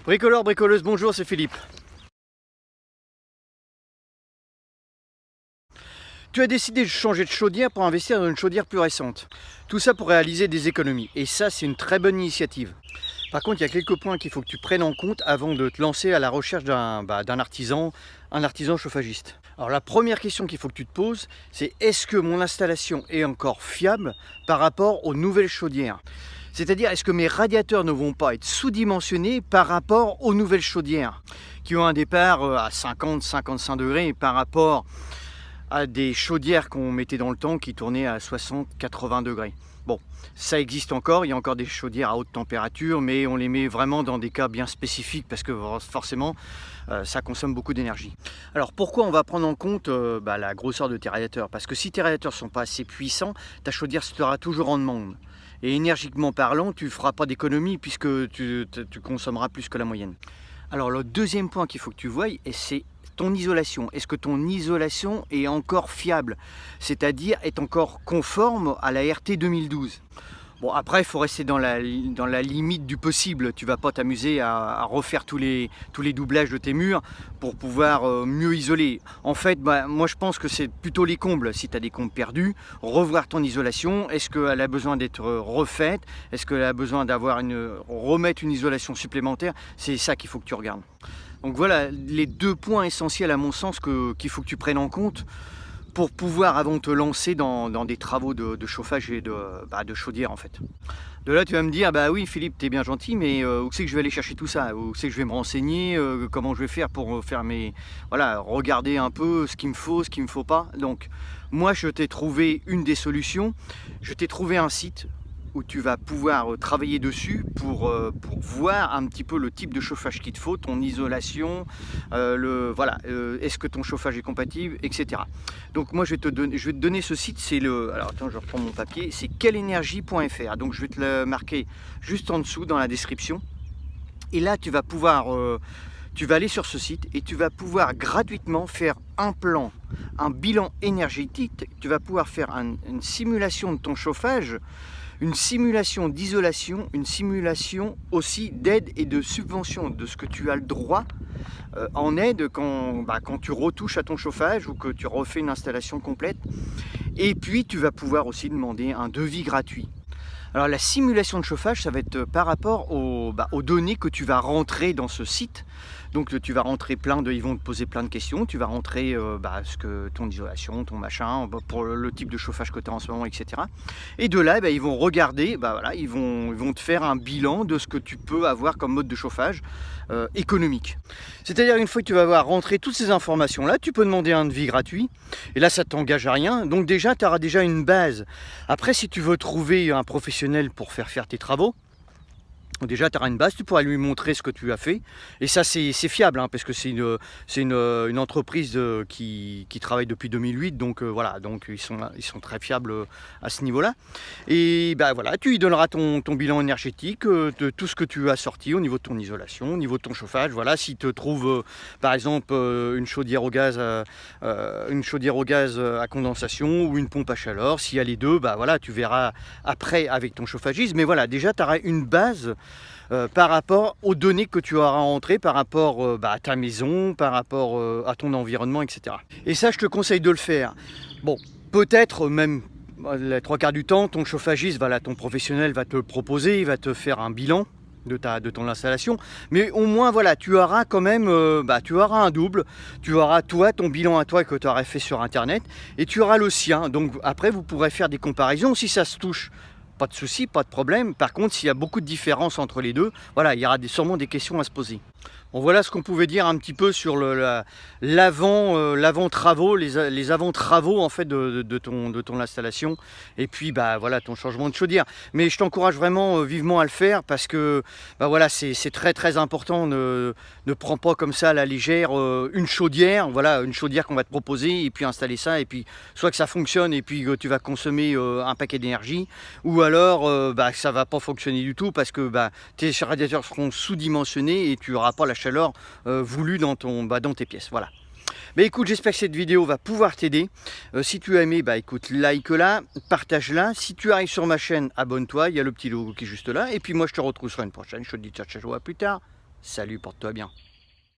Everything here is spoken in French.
Bricoleur, bricoleuse, bonjour, c'est Philippe. Tu as décidé de changer de chaudière pour investir dans une chaudière plus récente. Tout ça pour réaliser des économies. Et ça, c'est une très bonne initiative. Par contre, il y a quelques points qu'il faut que tu prennes en compte avant de te lancer à la recherche d'un artisan chauffagiste. Alors la première question qu'il faut que tu te poses, c'est est-ce que mon installation est encore fiable par rapport aux nouvelles chaudières? C'est-à-dire, est-ce que mes radiateurs ne vont pas être sous-dimensionnés par rapport aux nouvelles chaudières qui ont un départ à 50-55 degrés par rapport à des chaudières qu'on mettait dans le temps qui tournaient à 60-80 degrés. Bon, ça existe encore, il y a encore des chaudières à haute température, mais on les met vraiment dans des cas bien spécifiques parce que forcément, ça consomme beaucoup d'énergie. Alors pourquoi on va prendre en compte la grosseur de tes radiateurs? Parce que si tes radiateurs ne sont pas assez puissants, ta chaudière sera toujours en demande. Et énergiquement parlant, tu ne feras pas d'économie puisque tu consommeras plus que la moyenne. Alors le deuxième point qu'il faut que tu voies, c'est ton isolation. Est-ce que ton isolation est encore fiable? C'est-à-dire est encore conforme à la RT 2012? Bon, après, il faut rester dans la limite du possible. Tu ne vas pas t'amuser à refaire tous les doublages de tes murs pour pouvoir mieux isoler. En fait, moi je pense que c'est plutôt les combles. Si tu as des combles perdus, revoir ton isolation. Est-ce qu'elle a besoin d'être refaite? Est-ce qu'elle a besoin remettre une isolation supplémentaire? C'est ça qu'il faut que tu regardes. Donc voilà les deux points essentiels à mon sens qu'il faut que tu prennes en compte pour pouvoir, avant de te lancer dans des travaux de chauffage et de chaudière en fait. De là tu vas me dire, bah oui Philippe, t'es bien gentil, mais où c'est que je vais aller chercher tout ça? Où c'est que je vais me renseigner? Comment je vais faire pour faire regarder un peu ce qu'il me faut, ce qu'il me faut pas. Donc moi je t'ai trouvé une des solutions, je t'ai trouvé un site où tu vas pouvoir travailler dessus pour voir un petit peu le type de chauffage qu'il te faut, ton isolation, est-ce que ton chauffage est compatible, etc. Donc moi je vais te donner ce site, alors attends, je reprends mon papier, c'est quelleenergie.fr. Donc je vais te le marquer juste en dessous dans la description. Et là tu vas pouvoir, tu vas aller sur ce site et tu vas pouvoir gratuitement faire un plan, un bilan énergétique. Tu vas pouvoir faire une simulation de ton chauffage, une simulation d'isolation, une simulation aussi d'aide et de subvention, de ce que tu as le droit en aide quand tu retouches à ton chauffage ou que tu refais une installation complète. Et puis tu vas pouvoir aussi demander un devis gratuit. Alors la simulation de chauffage, ça va être par rapport aux données que tu vas rentrer dans ce site. Donc tu vas rentrer ils vont te poser plein de questions, tu vas rentrer ton isolation, ton machin, pour le type de chauffage que tu as en ce moment, etc. Et de là, ils vont regarder, ils vont te faire un bilan de ce que tu peux avoir comme mode de chauffage économique. C'est-à-dire une fois que tu vas avoir rentré toutes ces informations-là, tu peux demander un devis gratuit. Et là, ça ne t'engage à rien. Donc déjà, tu auras déjà une base. Après, si tu veux trouver un professionnel pour faire tes travaux, déjà tu auras une base, tu pourras lui montrer ce que tu as fait. Et ça c'est fiable, hein, parce que c'est une entreprise qui travaille depuis 2008. Donc voilà, donc ils sont très fiables à ce niveau-là. Et voilà, tu lui donneras ton bilan énergétique de tout ce que tu as sorti au niveau de ton isolation, au niveau de ton chauffage. Voilà, s'il te trouve par exemple une chaudière au gaz à condensation ou une pompe à chaleur, s'il y a les deux, voilà, tu verras après avec ton chauffagiste. Mais voilà, déjà tu auras une base par rapport aux données que tu auras rentrées, par rapport à ta maison, par rapport à ton environnement, etc. Et ça, je te conseille de le faire. Bon, peut-être même les 3/4 du temps, ton chauffagiste, ton professionnel va te le proposer, il va te faire un bilan de ton installation, mais au moins voilà, tu auras quand même tu auras un double, tu auras ton bilan à toi que tu aurais fait sur internet, et tu auras le sien. Donc après vous pourrez faire des comparaisons si ça se touche. Pas de souci, pas de problème. Par contre, s'il y a beaucoup de différences entre les deux, voilà, il y aura sûrement des questions à se poser. Bon, voilà ce qu'on pouvait dire un petit peu sur l'avant travaux, les avant travaux en fait de ton installation, et puis voilà ton changement de chaudière. Mais je t'encourage vraiment vivement à le faire parce que voilà, c'est très très important. Ne prends pas comme ça à la légère une chaudière, voilà, une chaudière qu'on va te proposer et puis installer ça, et puis soit que ça fonctionne et puis tu vas consommer un paquet d'énergie, ou alors ça va pas fonctionner du tout parce que tes radiateurs seront sous-dimensionnés et tu n'auras pas la chaleur voulue dans tes pièces. Voilà. Mais écoute, j'espère que cette vidéo va pouvoir t'aider. Si tu as aimé, écoute, like-la, partage-la. Si tu arrives sur ma chaîne, abonne-toi, il y a le petit logo qui est juste là. Et puis moi, je te retrouve sur une prochaine. Je te dis ciao, ciao, à plus tard. Salut, porte-toi bien.